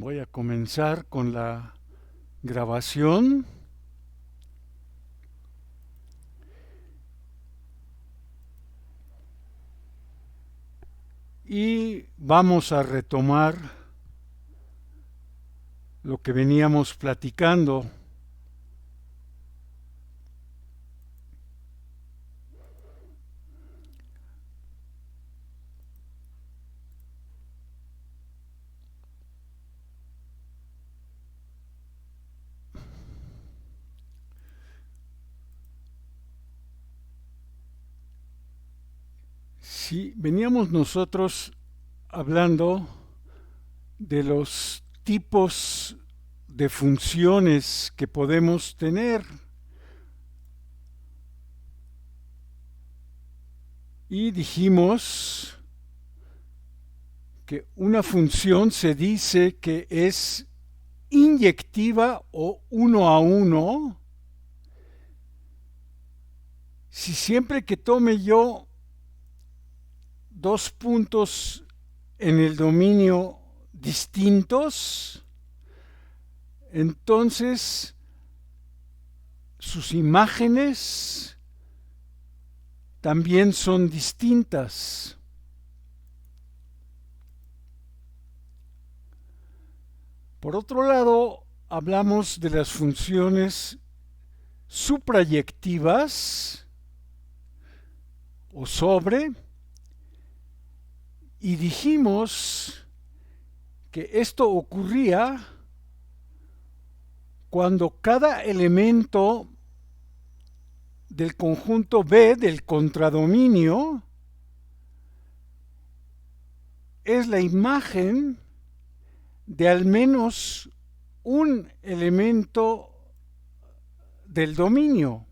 Voy a comenzar con la grabación. Y vamos a retomar lo que veníamos platicando. Sí, veníamos nosotros hablando de los tipos de funciones que podemos tener. Y dijimos que una función se dice que es inyectiva o uno a uno si siempre que tome yo dos puntos en el dominio distintos, entonces sus imágenes también son distintas. Por otro lado, hablamos de las funciones suprayectivas o sobre, y dijimos que esto ocurría cuando cada elemento del conjunto B del contradominio es la imagen de al menos un elemento del dominio.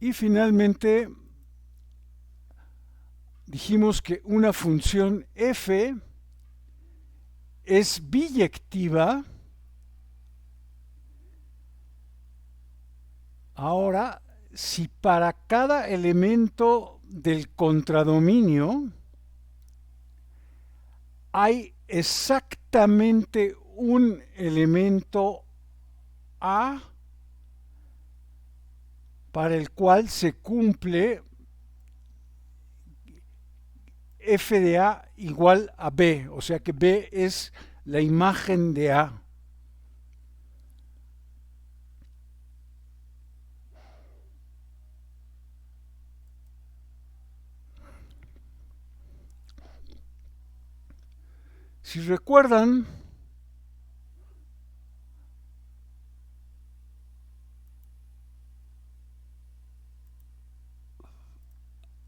Y finalmente dijimos que una función f es biyectiva. Ahora, si para cada elemento del contradominio hay exactamente un elemento A para el cual se cumple f de A igual a B, o sea que B es la imagen de A. Si recuerdan,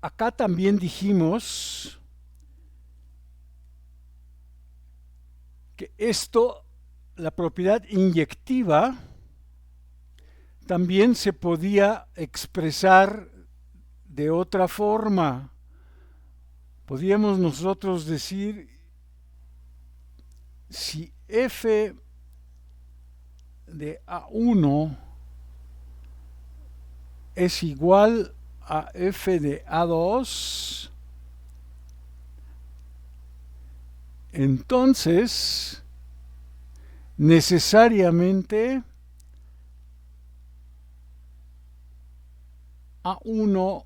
acá también dijimos que esto, la propiedad inyectiva, también se podía expresar de otra forma. Podríamos nosotros decir si f de A1 es igual a f de A2, entonces necesariamente A1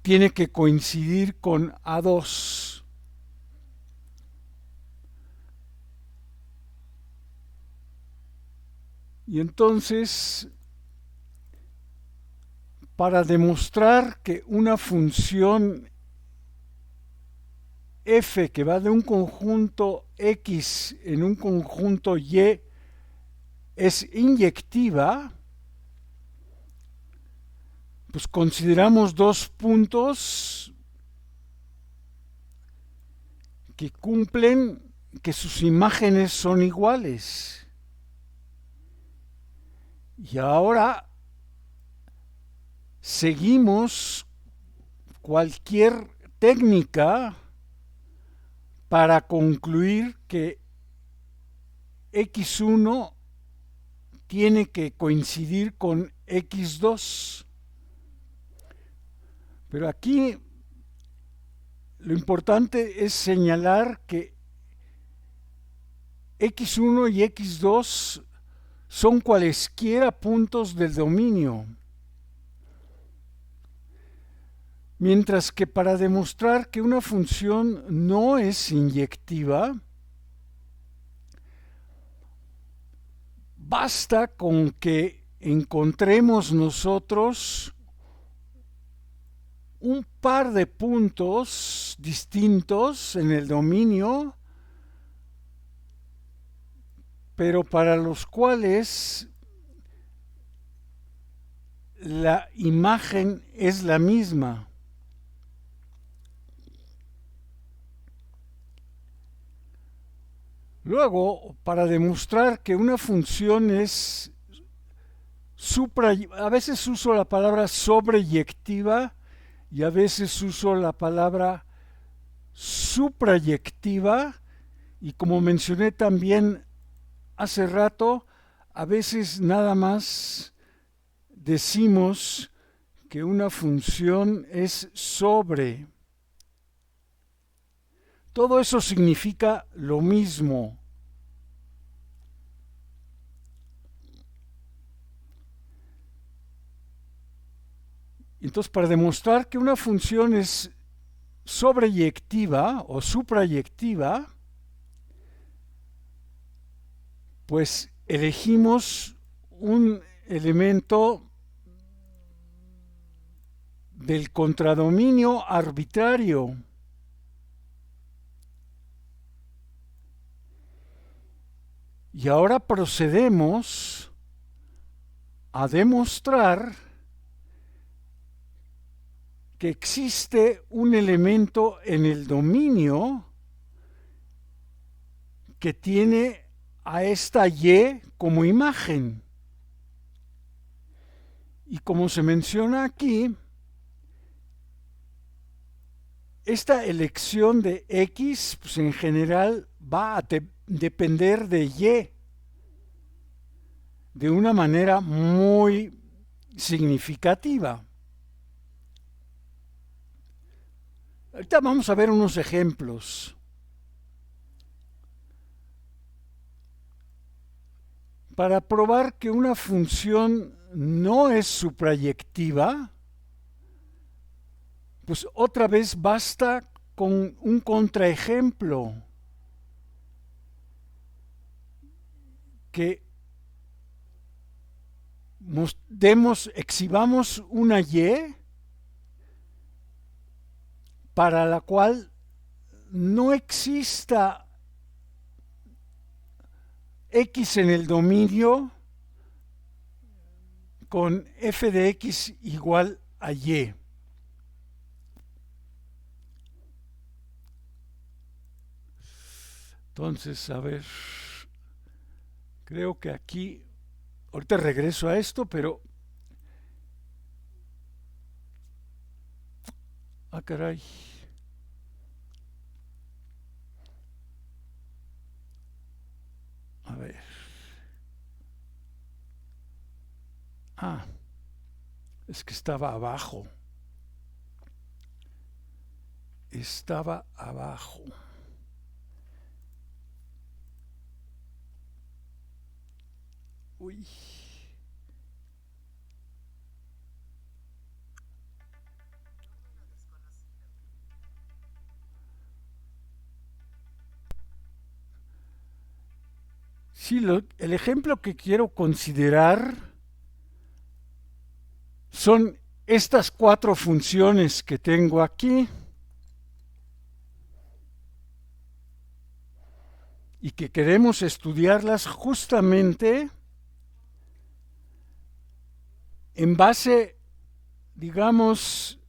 tiene que coincidir con A2. Y entonces, para demostrar que una función f que va de un conjunto X en un conjunto Y es inyectiva, pues consideramos dos puntos que cumplen, que sus imágenes son iguales. Y ahora seguimos cualquier técnica para concluir que x1 tiene que coincidir con x2. Pero aquí lo importante es señalar que x1 y x2 son cualesquiera puntos del dominio. Mientras que para demostrar que una función no es inyectiva, basta con que encontremos nosotros un par de puntos distintos en el dominio, pero para los cuales la imagen es la misma. Luego, para demostrar que una función es a veces uso la palabra sobreyectiva y a veces uso la palabra suprayectiva, y como mencioné también hace rato, a veces nada más decimos que una función es sobre. Todo eso significa lo mismo. Entonces, para demostrar que una función es sobreyectiva o suprayectiva, pues elegimos un elemento del contradominio arbitrario. Y ahora procedemos a demostrar que existe un elemento en el dominio que tiene a esta Y como imagen. Y como se menciona aquí, esta elección de X pues en general va a depender de Y de una manera muy significativa. Ahorita vamos a ver unos ejemplos. Para probar que una función no es suprayectiva, pues otra vez basta con un contraejemplo que exhibamos una Y para la cual no exista X en el dominio con f de X igual a Y. Entonces, a ver, creo que aquí, ahorita regreso a esto, pero... Ah, caray. A ver. Ah, es que estaba abajo. Estaba abajo. Uy. Sí, el ejemplo que quiero considerar son estas cuatro funciones que tengo aquí y que queremos estudiarlas justamente en base, digamos,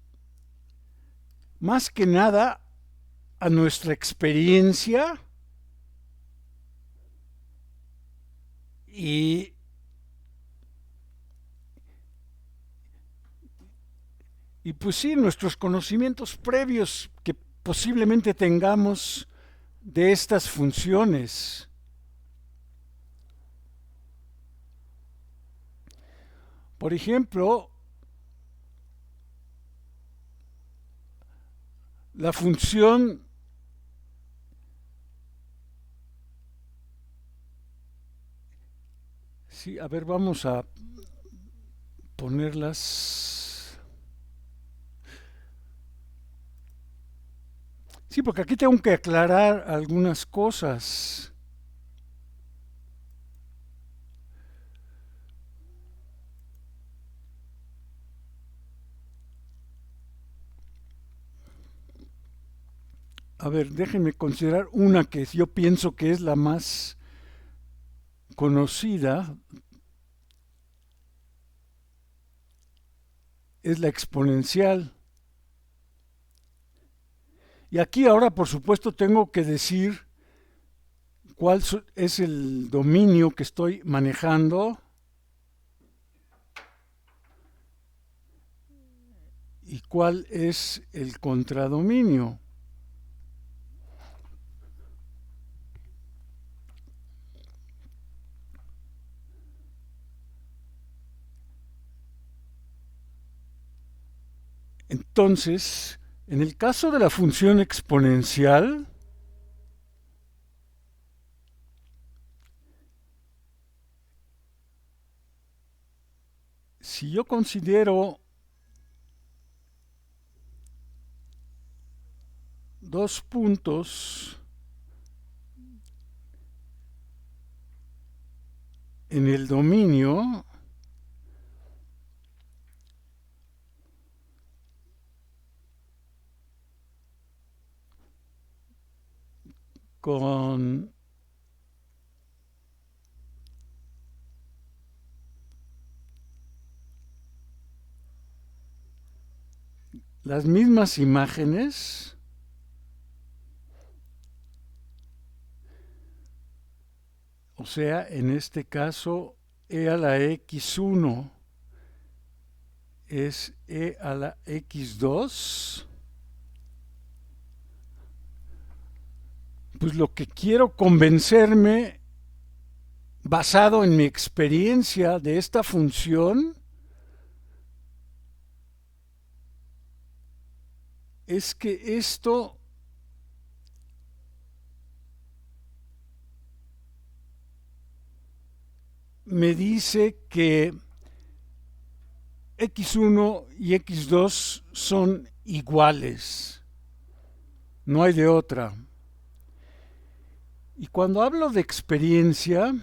más que nada a nuestra experiencia y pues sí, nuestros conocimientos previos que posiblemente tengamos de estas funciones. Por ejemplo, la función sí, a ver, vamos a ponerlas. Sí, porque aquí tengo que aclarar algunas cosas. A ver, déjenme considerar una que yo pienso que es la más conocida, es la exponencial. Y aquí ahora, por supuesto, tengo que decir cuál es el dominio que estoy manejando y cuál es el contradominio. Entonces, en el caso de la función exponencial, si yo considero dos puntos en el dominio, con las mismas imágenes, o sea, en este caso, e a la x1 es e a la x2, pues lo que quiero convencerme, basado en mi experiencia de esta función, es que esto me dice que x1 y x2 son iguales, no hay de otra. Y cuando hablo de experiencia,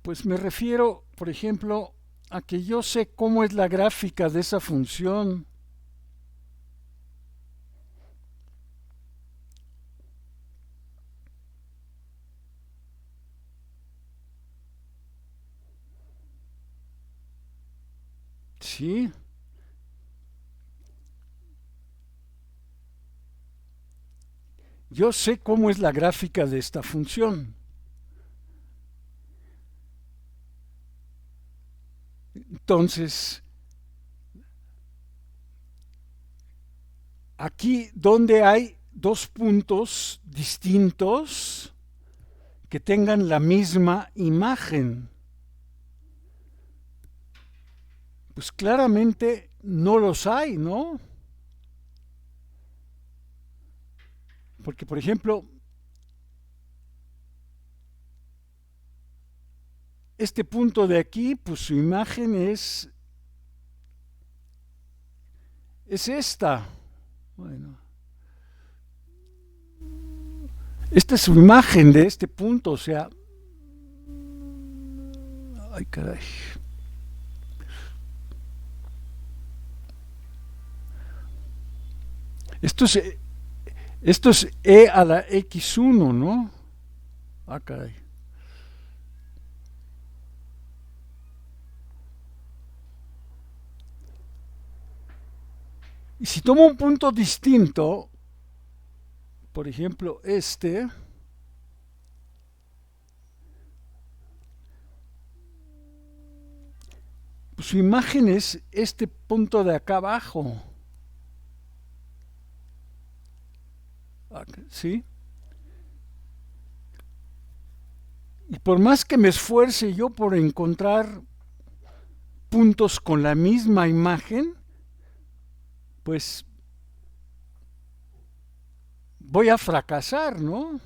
pues me refiero, por ejemplo, a que yo sé cómo es la gráfica de esa función. ¿Sí? Yo sé cómo es la gráfica de esta función. Entonces, aquí donde hay dos puntos distintos que tengan la misma imagen, pues claramente no los hay, ¿no? Porque, por ejemplo, este punto de aquí, pues su imagen es esta. Bueno, esta es su imagen de este punto, o sea, ay caray. Esto es, esto es e a la x1, ¿no? Ah, caray. Y si tomo un punto distinto, por ejemplo este, pues su imagen es este punto de acá abajo. ¿Sí? Y por más que me esfuerce yo por encontrar puntos con la misma imagen, pues voy a fracasar, ¿no?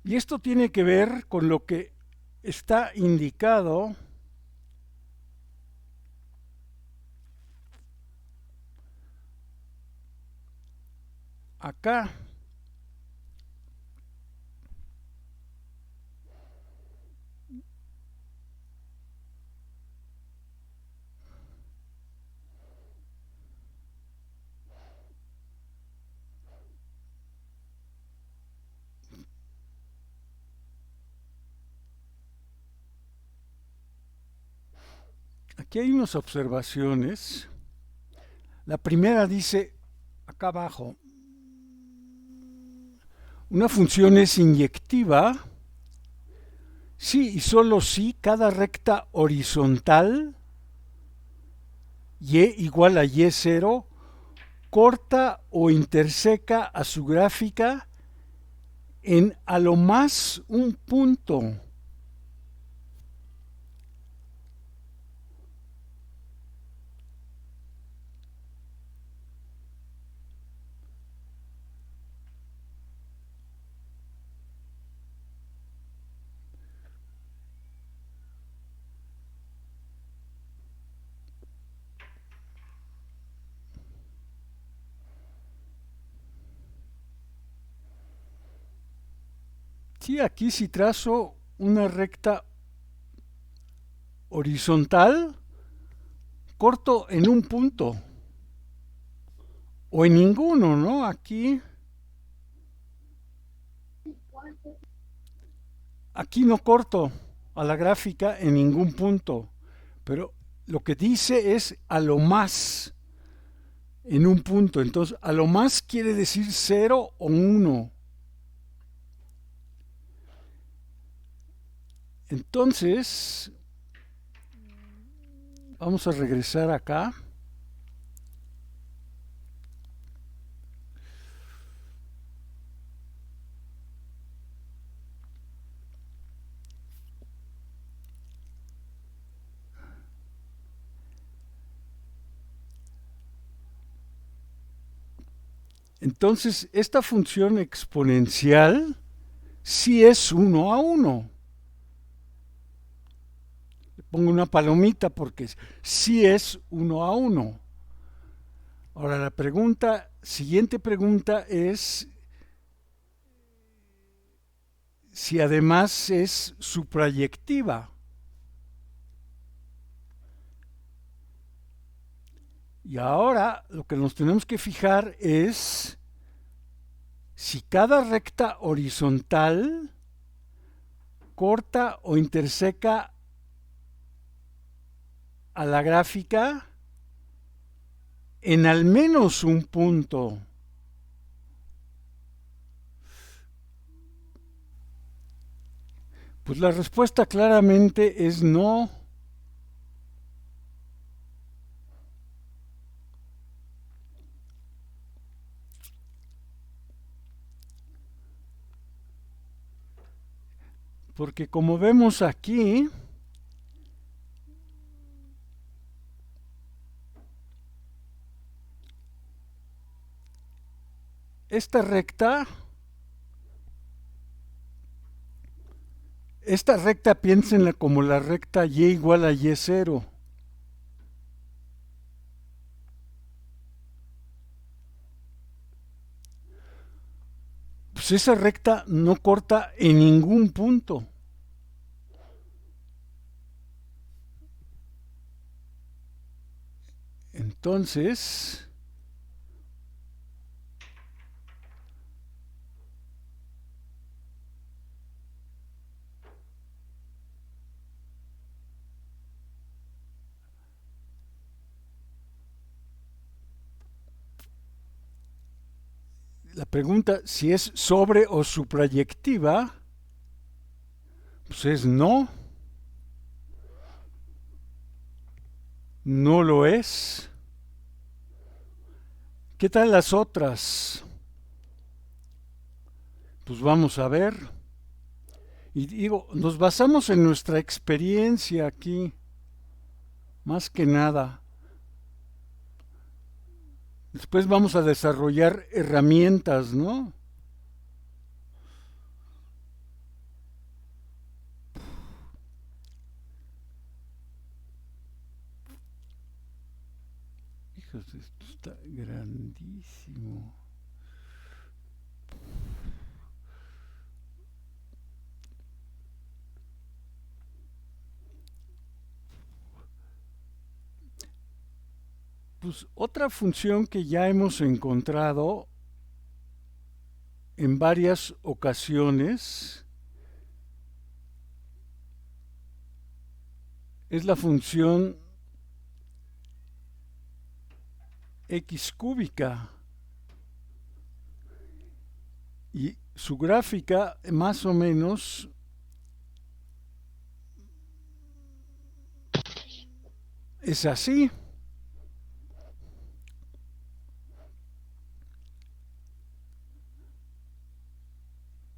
Y esto tiene que ver con lo que está indicado acá. Aquí hay unas observaciones. La primera dice, acá abajo, una función es inyectiva si y solo si cada recta horizontal y igual a y0 corta o interseca a su gráfica en a lo más un punto. Sí, aquí si trazo una recta horizontal, corto en un punto o en ninguno, ¿no? Aquí no corto a la gráfica en ningún punto, pero lo que dice es a lo más en un punto. Entonces, a lo más quiere decir 0 o 1. Entonces, vamos a regresar acá. Entonces, esta función exponencial sí es 1 a 1. Le pongo una palomita porque sí es 1 a 1. Ahora la siguiente pregunta es si además es suprayectiva. Y ahora lo que nos tenemos que fijar es si cada recta horizontal corta o interseca a la gráfica en al menos un punto. Pues la respuesta claramente es no. Porque como vemos aquí, esta recta piénsenla como la recta y igual a y0. Pues esa recta no corta en ningún punto. Entonces, la pregunta si es sobre o suprayectiva, pues es no. No lo es. ¿Qué tal las otras? Pues vamos a ver. Y digo, nos basamos en nuestra experiencia aquí, más que nada. Después vamos a desarrollar herramientas, ¿no? Hijos, esto está grandísimo. Pues otra función que ya hemos encontrado en varias ocasiones es la función x cúbica y su gráfica más o menos es así.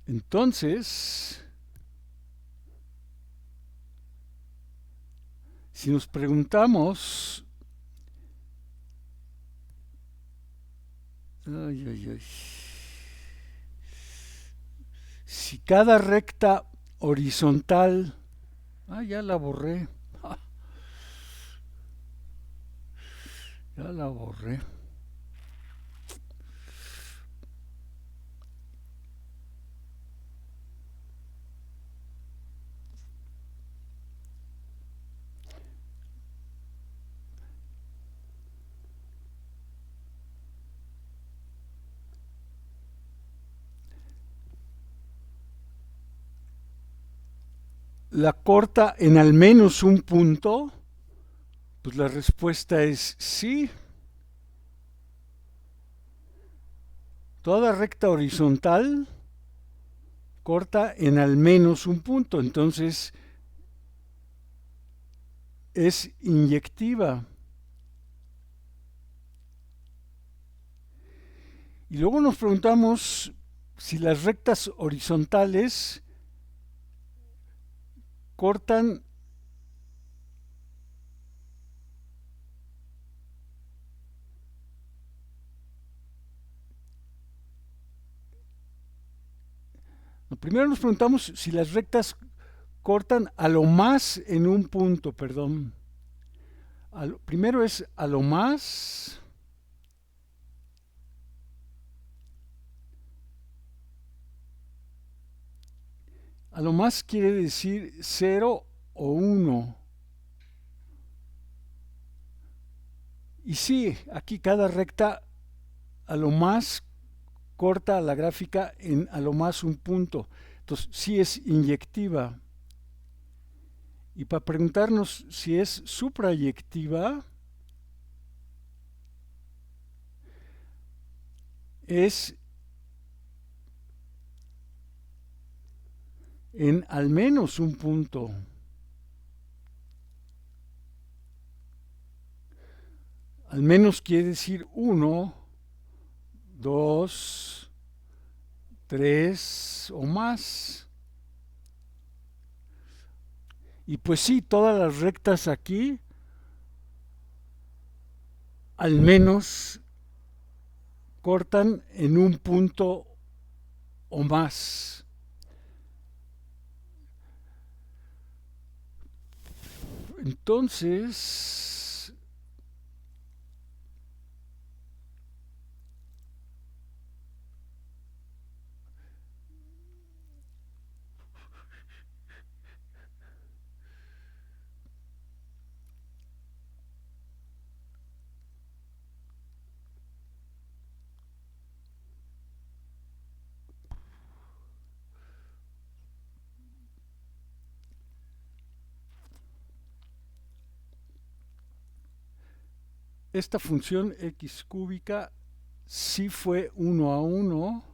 Entonces, si nos preguntamos, ay, ay, ay, si cada recta horizontal, ya la borré, ya la borré. La corta en al menos un punto, pues la respuesta es sí. Toda recta horizontal corta en al menos un punto, entonces es inyectiva. Y luego nos preguntamos si las rectas horizontales cortan primero nos preguntamos si las rectas cortan a lo más en un punto, perdón. Primero es a lo más. A lo más quiere decir 0 o 1. Y sí, aquí cada recta a lo más corta la gráfica en a lo más un punto. Entonces, sí es inyectiva. Y para preguntarnos si es suprayectiva, es en al menos un punto. Al menos quiere decir 1, 2, 3 o más. Y pues sí, todas las rectas aquí al menos cortan en un punto o más. Entonces, esta función x cúbica sí fue 1 a 1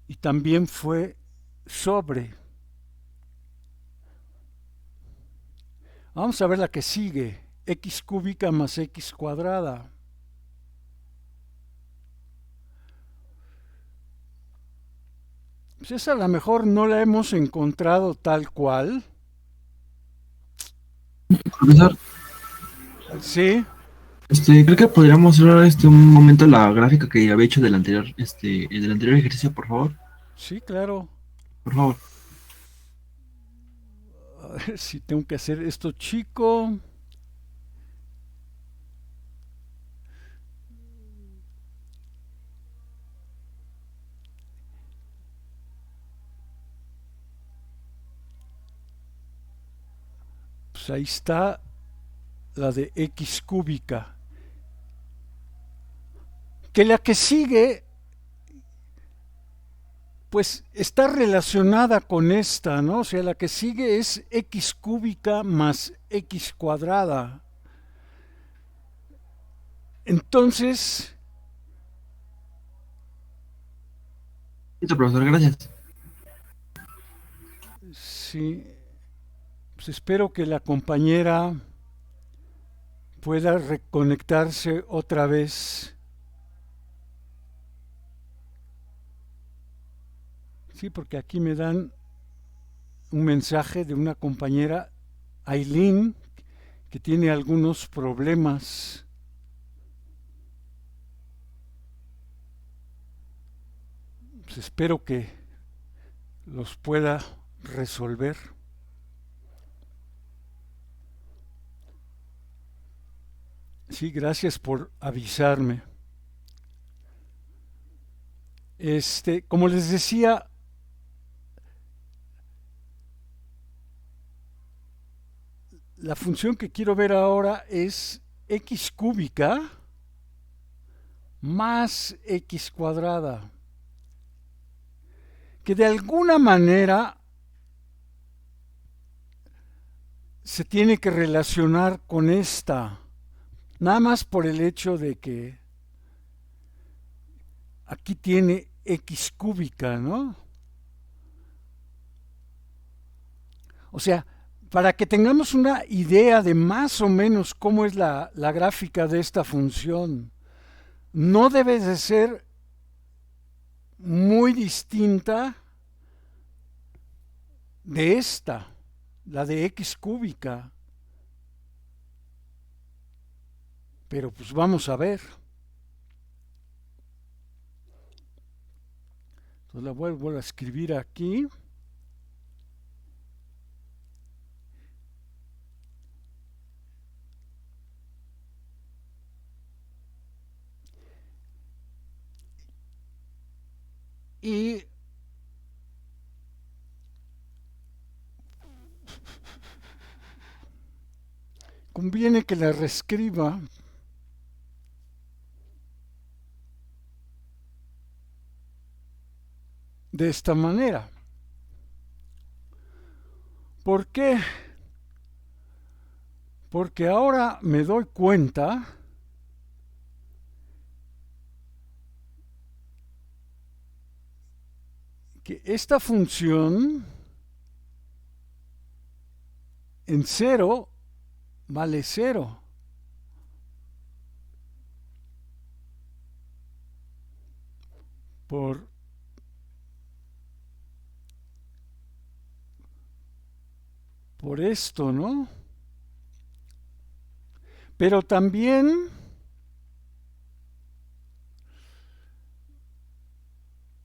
y también fue sobre. Vamos a ver la que sigue, x cúbica más x cuadrada. Pues esa a lo mejor no la hemos encontrado tal cual. Profesor, Sí, creo que podríamos ver un momento la gráfica que había hecho del anterior, del anterior ejercicio, por favor. sí, claro. Por favor. A ver si tengo que hacer esto chico. Pues ahí está la de x cúbica. Que la que sigue, pues está relacionada con esta, ¿no? O sea, la que sigue es x cúbica más x cuadrada. Entonces, Listo, profesor, gracias. sí, pues espero que la compañera pueda reconectarse otra vez. Sí, porque aquí me dan un mensaje de una compañera, Aileen, que tiene algunos problemas. Pues espero que los pueda resolver. Sí, gracias por avisarme. Como les decía, la función que quiero ver ahora es x cúbica más x cuadrada, que de alguna manera se tiene que relacionar con esta, nada más por el hecho de que aquí tiene x cúbica, ¿no? O sea, para que tengamos una idea de más o menos cómo es la gráfica de esta función, no debe de ser muy distinta de esta, la de x cúbica. Pero pues vamos a ver. Entonces la vuelvo a escribir aquí. Y conviene que la reescriba de esta manera. ¿Por qué? Porque ahora me doy cuenta que esta función en cero vale cero. Por, por esto, ¿no? Pero también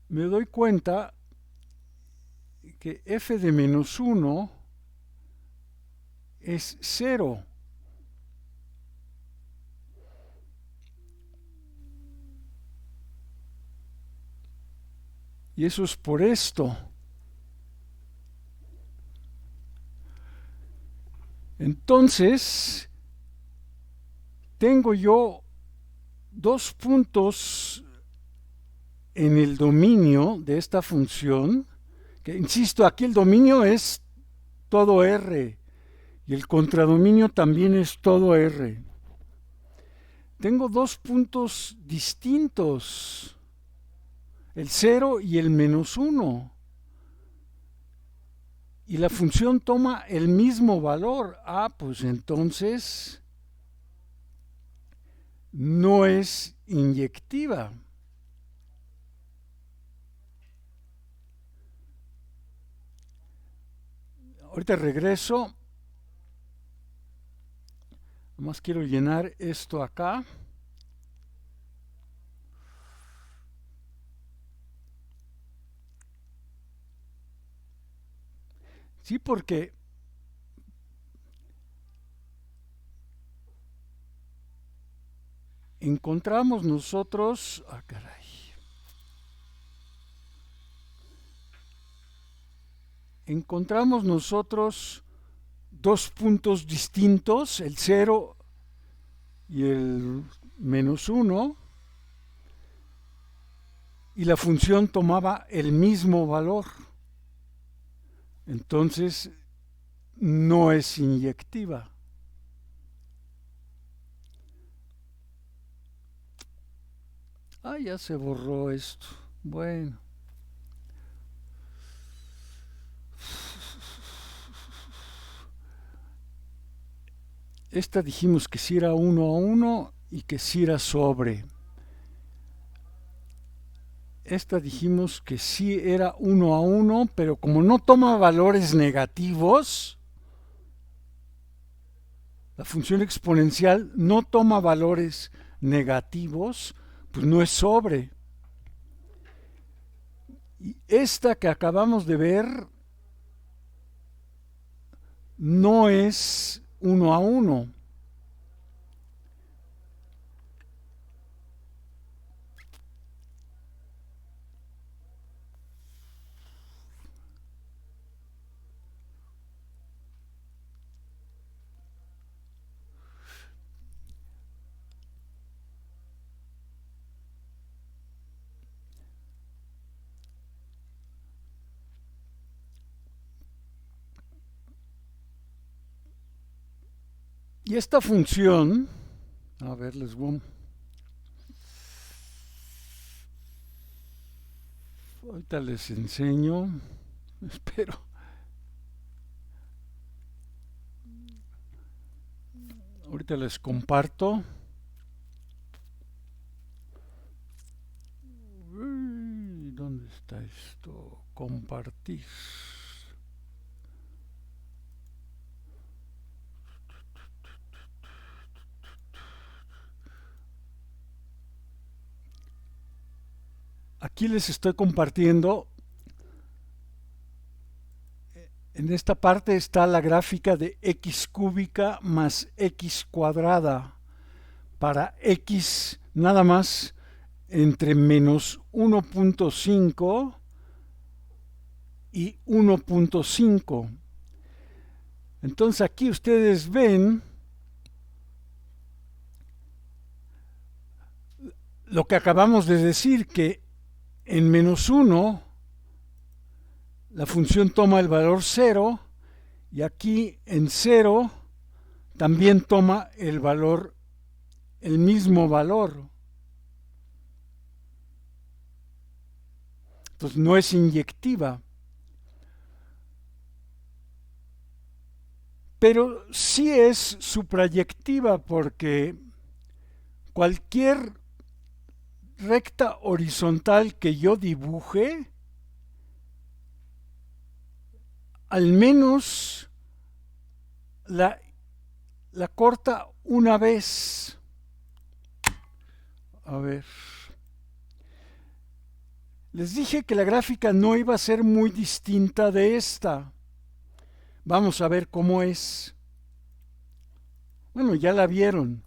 me doy cuenta que f de menos 1 es cero. Y eso es por esto. Entonces, tengo yo dos puntos en el dominio de esta función, que insisto, aquí el dominio es todo R y el contradominio también es todo R. Tengo dos puntos distintos, el 0 y el menos 1. Y la función toma el mismo valor. Ah, pues entonces no es inyectiva. Ahorita regreso. Nomás quiero llenar esto acá. Sí, porque encontramos nosotros... Ah, caray. Encontramos nosotros dos puntos distintos, el 0 y el -1, y la función tomaba el mismo valor. Entonces, no es inyectiva. Ah, ya se borró esto. Bueno. Esta dijimos que si era 1 a 1 y que si era sobre. Esta dijimos que sí era 1 a 1, pero como no toma valores negativos, la función exponencial no toma valores negativos, pues no es sobre. Y esta que acabamos de ver no es 1 a 1. Y esta función, a ver, ahorita les enseño, espero. Ahorita les comparto. ¿Dónde está esto? Compartir. Aquí les estoy compartiendo. En esta parte está la gráfica de x cúbica más x cuadrada para x nada más entre menos 1.5 y 1.5. Entonces aquí ustedes ven lo que acabamos de decir, que en menos 1 la función toma el valor 0 y aquí en 0 también toma el mismo valor. Entonces no es inyectiva. Pero sí es suprayectiva porque cualquier recta horizontal que yo dibuje, al menos la corta una vez. A ver. Les dije que la gráfica no iba a ser muy distinta de esta. Vamos a ver cómo es. Bueno, ya la vieron.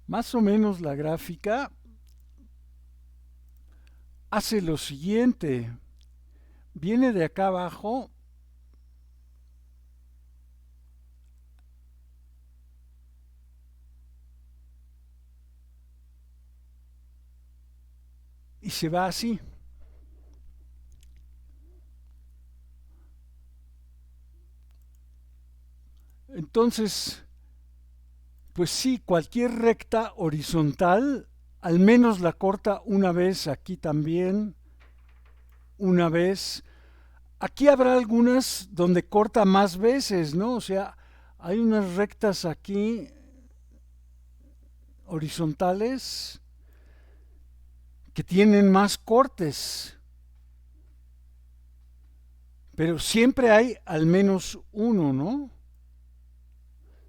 Más o menos la gráfica hace lo siguiente. Viene de acá abajo y se va así. Entonces, pues sí, cualquier recta horizontal, al menos la corta una vez aquí también, una vez. Aquí habrá algunas donde corta más veces, ¿no? O sea, hay unas rectas aquí horizontales que tienen más cortes, pero siempre hay al menos uno, ¿no?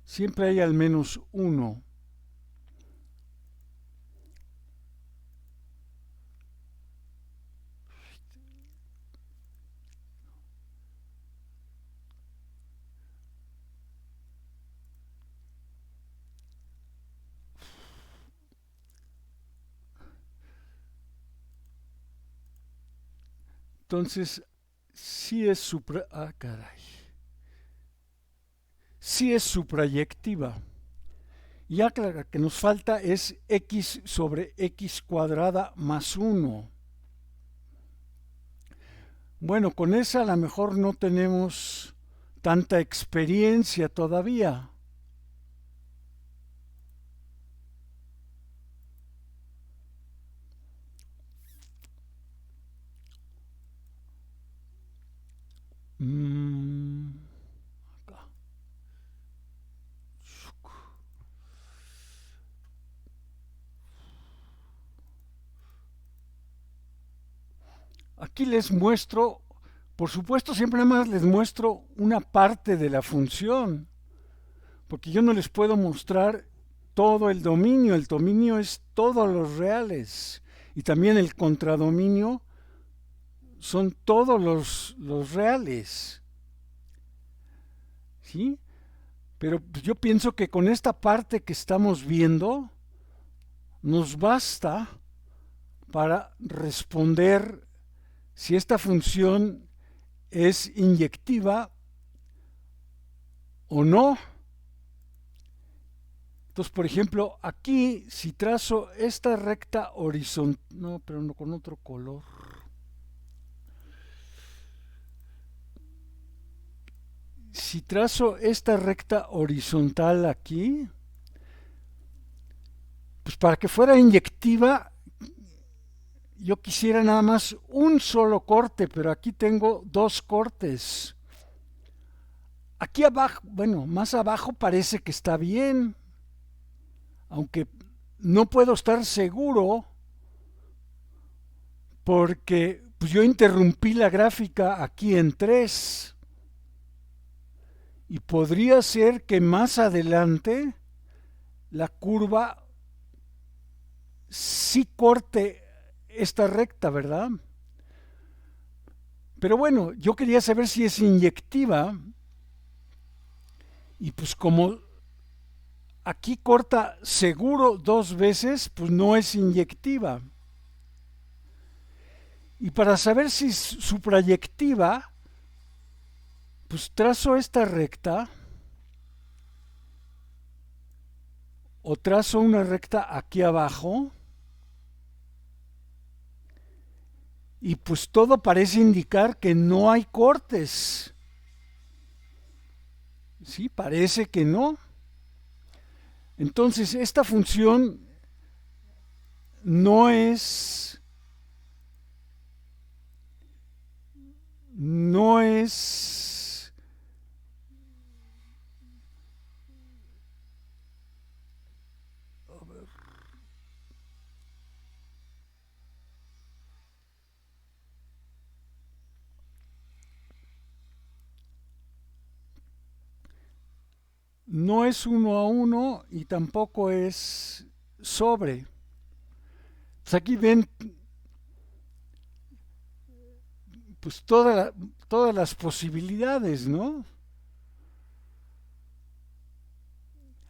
Siempre hay al menos uno. Entonces, sí es sí es suprayectiva. Ya que la que nos falta es x sobre x cuadrada más 1. Bueno, con esa a lo mejor no tenemos tanta experiencia todavía. Mm, acá. Aquí les muestro, por supuesto, siempre nada más les muestro una parte de la función, porque yo no les puedo mostrar todo el dominio es todos los reales, y también el contradominio son todos los reales, ¿sí? Pero yo pienso que con esta parte que estamos viendo, nos basta para responder si esta función es inyectiva o no. Entonces, por ejemplo, aquí si trazo esta recta horizontal, no, pero no con otro color. Si trazo esta recta horizontal aquí, pues para que fuera inyectiva, yo quisiera nada más un solo corte, pero aquí tengo dos cortes. Aquí abajo, bueno, más abajo parece que está bien, aunque no puedo estar seguro porque pues yo interrumpí la gráfica aquí en 3 y podría ser que más adelante la curva sí corte esta recta, ¿verdad? Pero bueno, yo quería saber si es inyectiva y pues como aquí corta seguro dos veces, pues no es inyectiva. Y para saber si es suprayectiva, pues trazo esta recta o trazo una recta aquí abajo y pues todo parece indicar que no hay cortes. Sí, parece que no. Entonces esta función no es no es no es uno a uno y tampoco es sobre. Pues aquí ven pues todas las posibilidades, ¿no?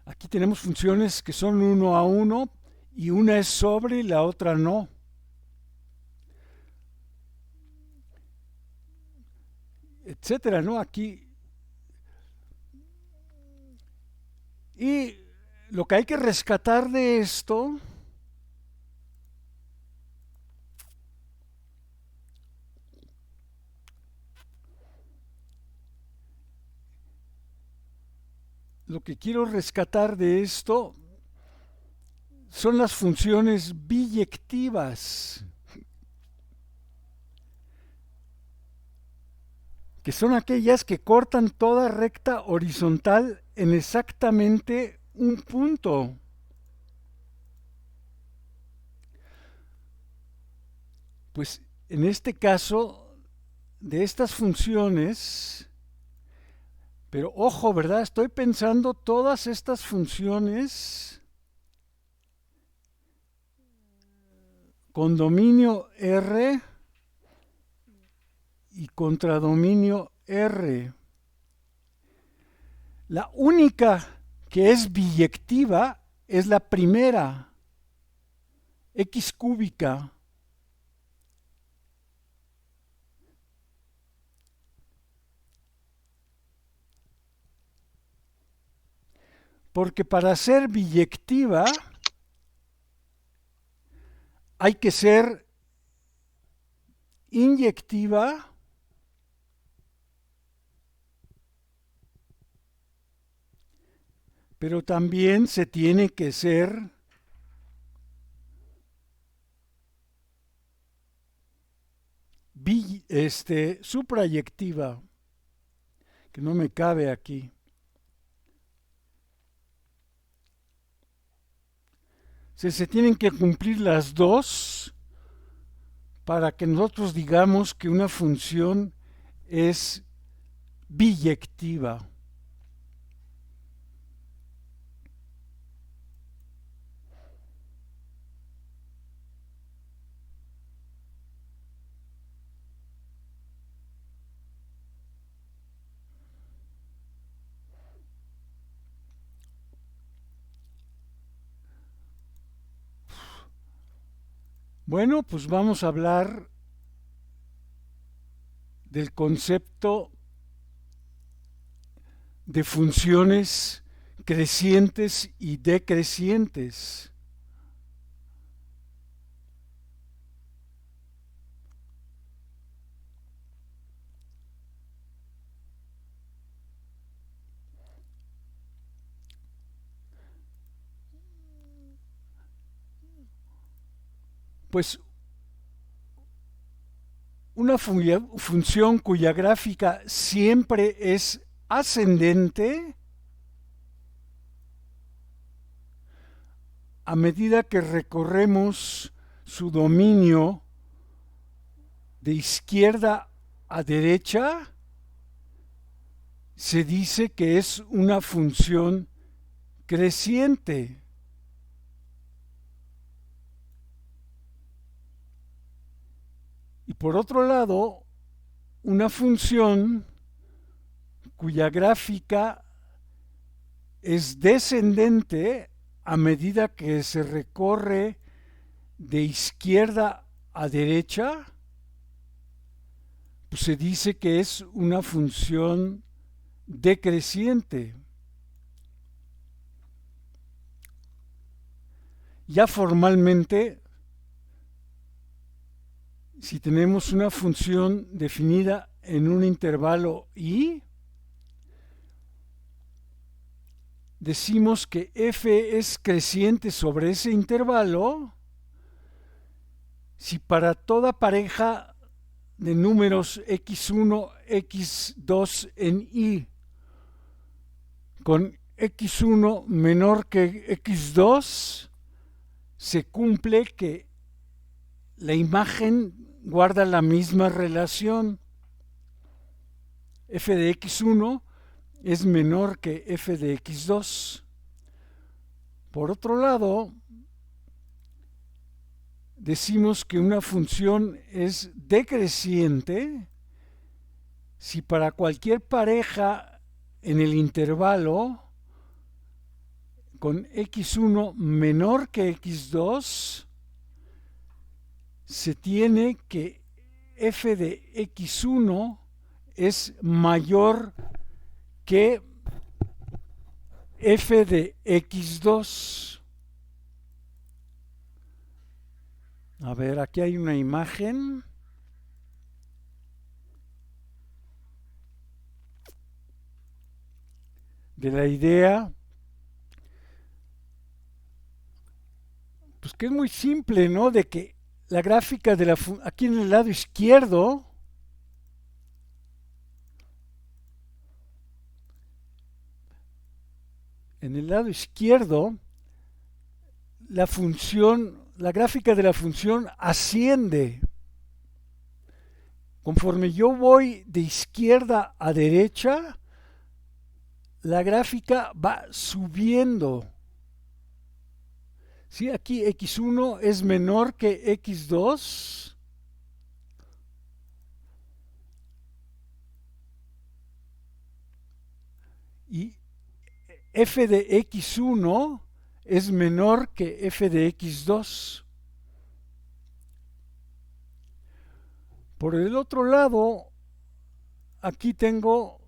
Aquí tenemos funciones que son uno a uno y una es sobre y la otra no. Etcétera, ¿no? Aquí. Y lo que hay que rescatar de esto lo que quiero rescatar de esto son las funciones biyectivas. que son aquellas que cortan toda recta horizontal en exactamente un punto. Pues en este caso, de estas funciones, pero ojo, ¿verdad? Estoy pensando todas estas funciones con dominio R y contradominio R. La única que es biyectiva es la primera, x cúbica. Porque para ser biyectiva hay que ser inyectiva pero también se tiene que ser suprayectiva, que no me cabe aquí. Se tienen que cumplir las dos para que nosotros digamos que una función es biyectiva. Bueno, pues vamos a hablar del concepto de funciones crecientes y decrecientes. Pues una función cuya gráfica siempre es ascendente a medida que recorremos su dominio de izquierda a derecha, se dice que es una función creciente. Y por otro lado, una función cuya gráfica es descendente a medida que se recorre de izquierda a derecha, pues se dice que es una función decreciente. Ya formalmente, si tenemos una función definida en un intervalo i, decimos que f es creciente sobre ese intervalo si para toda pareja de números x1, x2 en i con x1 menor que x2 se cumple que la imagen guarda la misma relación. F de x1 es menor que f de x2. Por otro lado, decimos que una función es decreciente si para cualquier pareja en el intervalo con x1 menor que x2 se tiene que f de x1 es mayor que f de x2. A ver, aquí hay una imagen. De la idea, pues que es muy simple, ¿no? De que la gráfica de aquí en el lado izquierdo en el lado izquierdo, la gráfica de la función asciende. Conforme yo voy de izquierda a derecha, la gráfica va subiendo. ¿Sí? Aquí x1 es menor que x2. Y f de x1 es menor que f de x2. Por el otro lado, aquí tengo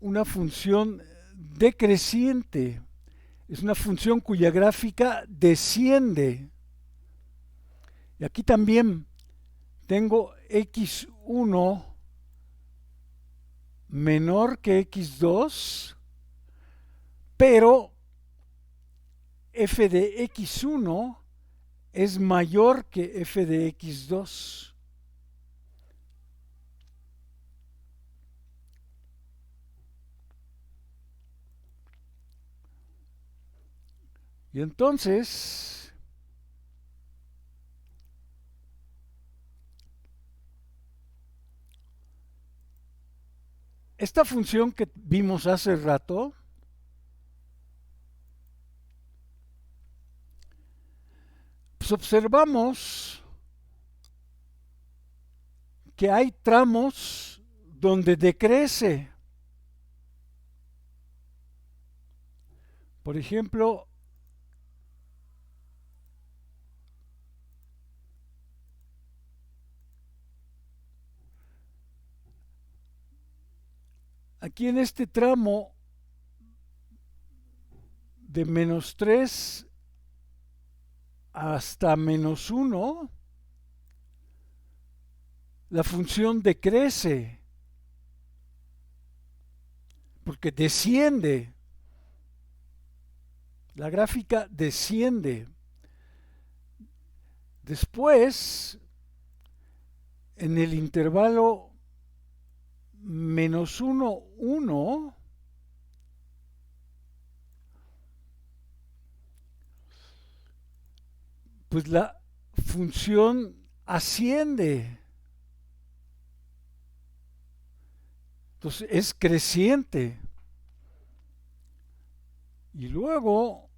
una función decreciente. Es una función cuya gráfica desciende. Y aquí también tengo x1 menor que x2, pero f de x1 es mayor que f de x2. Y entonces, esta función que vimos hace rato, pues observamos que hay tramos donde decrece. Por ejemplo, aquí en este tramo de -3 hasta -1, la función decrece, porque desciende. La gráfica desciende. Después, en el intervalo -1, 1, pues la función asciende. Entonces es creciente. Y luego,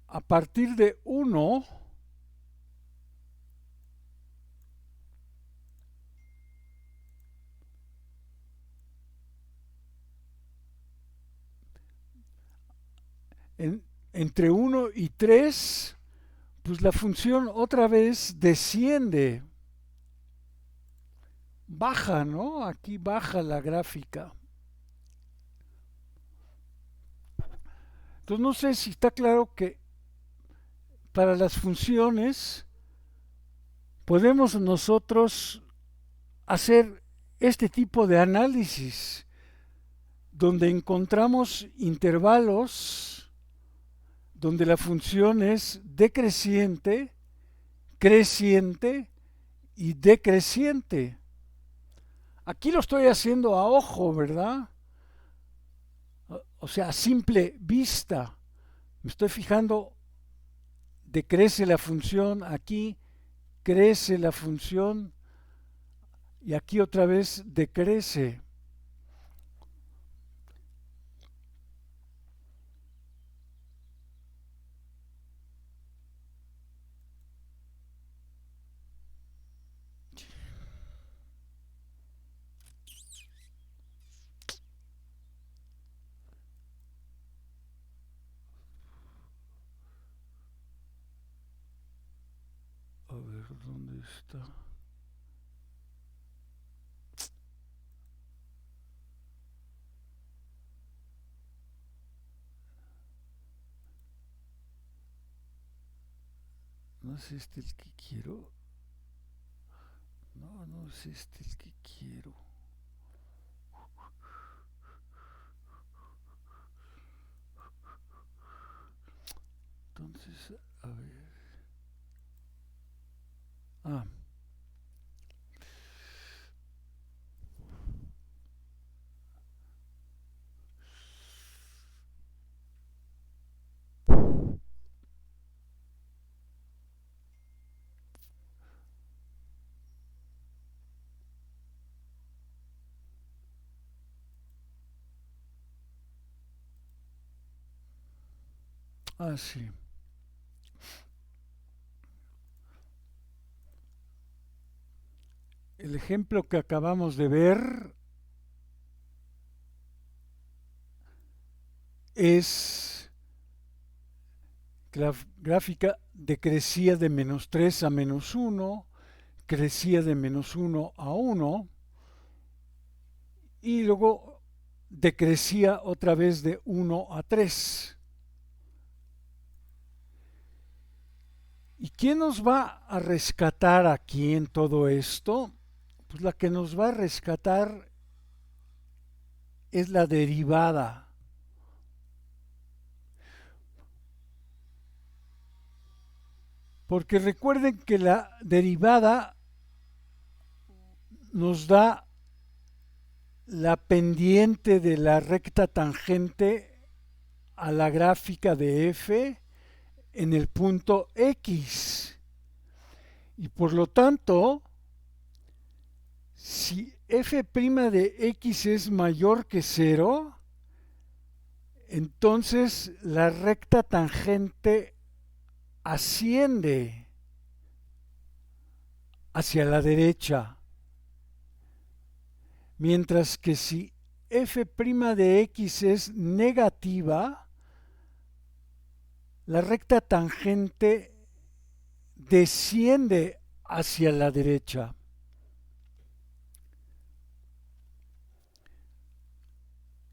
a partir de 1, entre 1 y 3, pues la función otra vez desciende. Baja, ¿no? Aquí baja la gráfica. Entonces no sé si está claro que para las funciones podemos nosotros hacer este tipo de análisis donde encontramos intervalos donde la función es decreciente, creciente y decreciente. Aquí lo estoy haciendo a ojo, ¿verdad? O sea, a simple vista. Me estoy fijando, decrece la función, aquí crece la función y aquí otra vez decrece. A ver, ¿dónde está? No es este el que quiero. No, no es este el que quiero. Entonces, a ver. Ah, así. El ejemplo que acabamos de ver es que la gráfica decrecía de -3 a -1, crecía de -1 a 1 y luego decrecía otra vez de 1 a 3. ¿Y quién nos va a rescatar aquí en todo esto? Pues la que nos va a rescatar es la derivada. Porque recuerden que la derivada nos da la pendiente de la recta tangente a la gráfica de f en el punto x. Y por lo tanto, si f' de x es mayor que 0, entonces la recta tangente asciende hacia la derecha. Mientras que si f' de x es negativa, la recta tangente desciende hacia la derecha.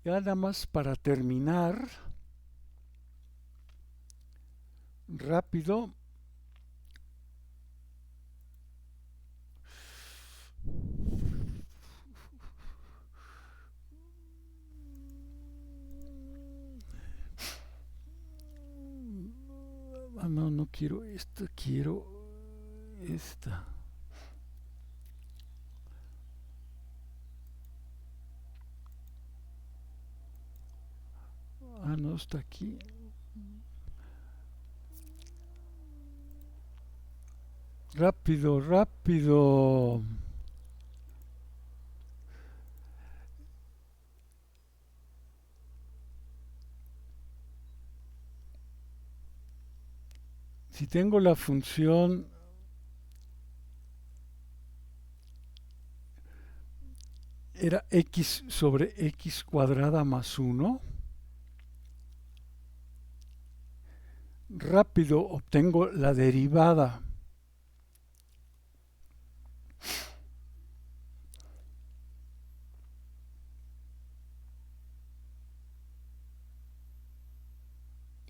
Ya nada más para terminar, rápido. No, no quiero esta, quiero esta. No está aquí. Rápido, rápido. Si tengo la función era x sobre x cuadrada más 1, rápido obtengo la derivada.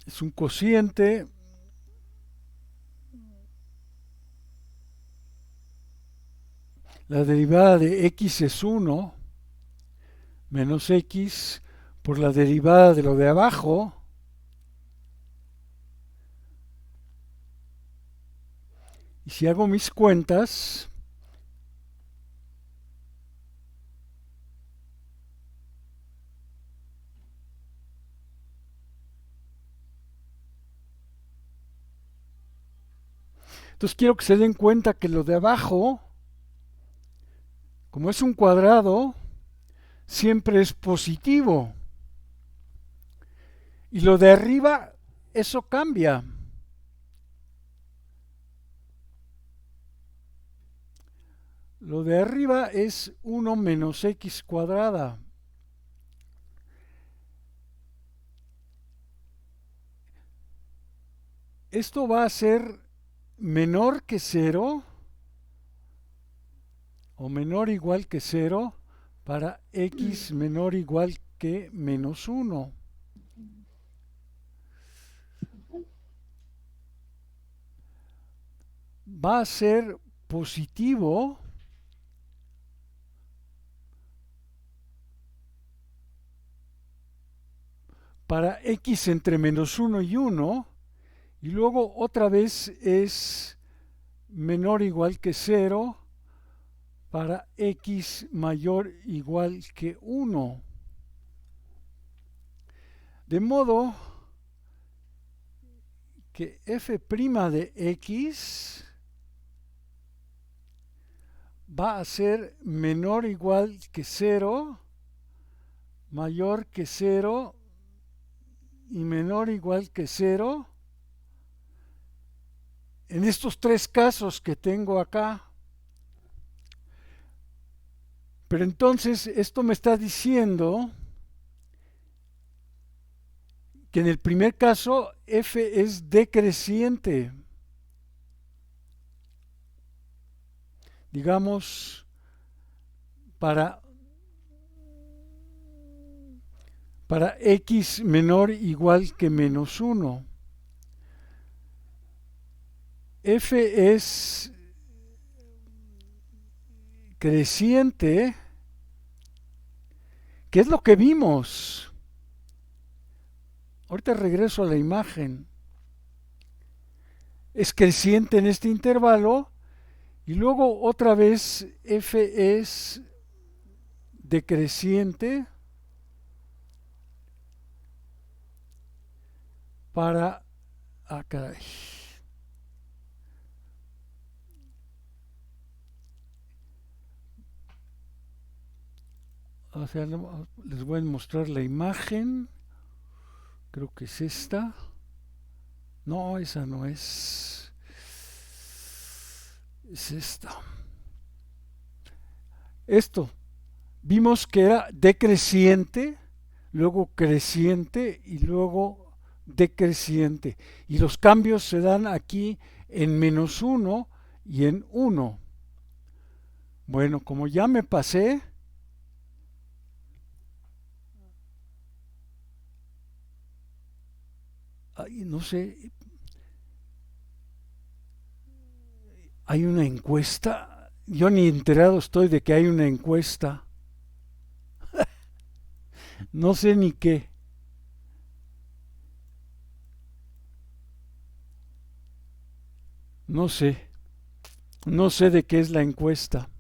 Es un cociente la derivada de x es 1 menos x por la derivada de lo de abajo y si hago mis cuentas entonces quiero que se den cuenta que lo de abajo, como es un cuadrado, siempre es positivo. Y lo de arriba, eso cambia. Lo de arriba es 1 menos x cuadrada. Esto va a ser menor que 0 o menor o igual que 0 para x menor o igual que menos 1. Va a ser positivo para x entre menos 1 y 1 y luego otra vez es menor o igual que 0 para x mayor o igual que 1. De modo que f' de x va a ser menor o igual que 0, mayor que 0 y menor o igual que 0 en estos tres casos que tengo acá. Pero entonces esto me está diciendo que en el primer caso f es decreciente. Digamos, para x menor igual que menos 1. F es creciente, ¿qué es lo que vimos? Ahorita regreso a la imagen. Es creciente en este intervalo y luego otra vez f es decreciente para... Ah, caray. O sea, les voy a mostrar la imagen. Creo que es esta. No, esa no es. Es esta. Esto. Vimos que era decreciente, luego creciente y luego decreciente. Y los cambios se dan aquí en menos 1 y en 1. Bueno, como ya me pasé, ay, no sé, hay una encuesta. Yo ni enterado estoy de que hay una encuesta. No sé ni qué. No sé. No sé de qué es la encuesta.